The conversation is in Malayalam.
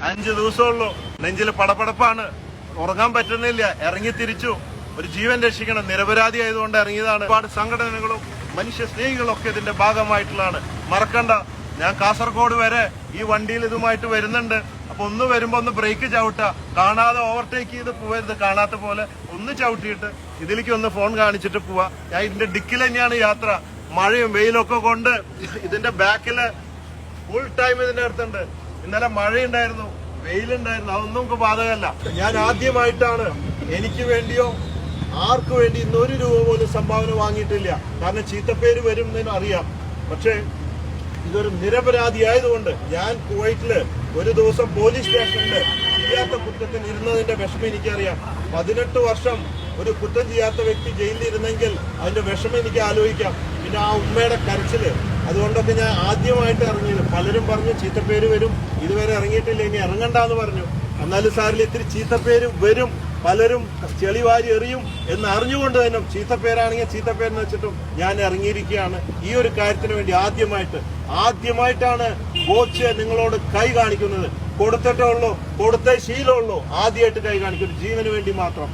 5 ദിവസമുള്ളൂ. നെഞ്ചിൽ പടപടപ്പാണ്, ഉറങ്ങാൻ പറ്റുന്നില്ല. ഇറങ്ങി തിരിച്ചു. ഒരു ജീവൻ രക്ഷിക്കണം. നിരപരാധി ആയതുകൊണ്ട് ഇറങ്ങിയതാണ്. ഒരുപാട് സംഘടനകളും മനുഷ്യ സ്നേഹികളും ഒക്കെ ഇതിന്റെ ഭാഗമായിട്ടുള്ളതാണ്. മറക്കണ്ട, ഞാൻ കാസർഗോഡ് വരെ ഈ വണ്ടിയിൽ ഇതുമായിട്ട് വരുന്നുണ്ട്. അപ്പൊ ഒന്ന് വരുമ്പോ ഒന്ന് ബ്രേക്ക് ചവിട്ടുക, കാണാതെ ഓവർടേക്ക് ചെയ്ത് പോവരുത്. കാണാത്ത പോലെ ഒന്ന് ചവിട്ടിയിട്ട് ഇതിലേക്ക് ഒന്ന് ഫോൺ കാണിച്ചിട്ട് പോവാ. ഞാൻ ഇതിന്റെ ഡിക്കിൽ തന്നെയാണ് യാത്ര. മഴയും വെയിലൊക്കെ കൊണ്ട് ഇതിന്റെ ബാക്കില് ഫുൾ ടൈം ഇതിന്റെ അടുത്തുണ്ട്. ഇന്നലെ മഴയുണ്ടായിരുന്നു, വെയിലുണ്ടായിരുന്നു, അതൊന്നും നമുക്ക് ബാധകമല്ല. ഞാൻ ആദ്യമായിട്ടാണ് എനിക്ക് വേണ്ടിയോ ആർക്കു വേണ്ടി ഇന്ന് 1 രൂപ പോലും സംഭാവന വാങ്ങിയിട്ടില്ല. കാരണം ചീത്തപ്പേര് വരും എന്ന് അറിയാം. പക്ഷേ ഇതൊരു നിരപരാധി ആയതുകൊണ്ട് ഞാൻ കുവൈറ്റില് ഒരു ദിവസം പോലീസ് സ്റ്റേഷനില് ചെയ്യാത്ത കുറ്റത്തിന് ഇരുന്നതിന്റെ വിഷമം എനിക്കറിയാം. 18 വർഷം ഒരു കുറ്റം ചെയ്യാത്ത വ്യക്തി ജയിലിൽ ഇരുന്നെങ്കിൽ അതിന്റെ വിഷമം എനിക്ക് ആലോചിക്കാം. പിന്നെ ആ ഉമ്മയുടെ കരച്ചില്, അതുകൊണ്ടൊക്കെ ഞാൻ ആദ്യമായിട്ട് ഇറങ്ങിയത്. പലരും പറഞ്ഞു ചീത്തപ്പേര് വരും, ഇതുവരെ ഇറങ്ങിയിട്ടില്ല, ഇനി ഇറങ്ങണ്ടെന്ന് പറഞ്ഞു. എന്നാലും സാറിൽ ഇത്തിരി ചീത്തപ്പേര് വരും, പലരും ചെളിവാരി എറിയും എന്ന് അറിഞ്ഞുകൊണ്ട് തന്നെ ചീത്തപ്പേരാണെങ്കിൽ ചീത്തപ്പേരെന്ന് വെച്ചിട്ടും ഞാൻ ഇറങ്ങിയിരിക്കുകയാണ്. ഈ ഒരു കാര്യത്തിന് വേണ്ടി ആദ്യമായിട്ടാണ് കോച്ച് നിങ്ങളോട് കൈ കാണിക്കുന്നത്. കൊടുത്തിട്ടേ ഉള്ളൂ, കൊടുത്തേ ശീലമുള്ളൂ. ആദ്യമായിട്ട് കൈ കാണിക്കുന്നു, ജീവന് വേണ്ടി മാത്രം.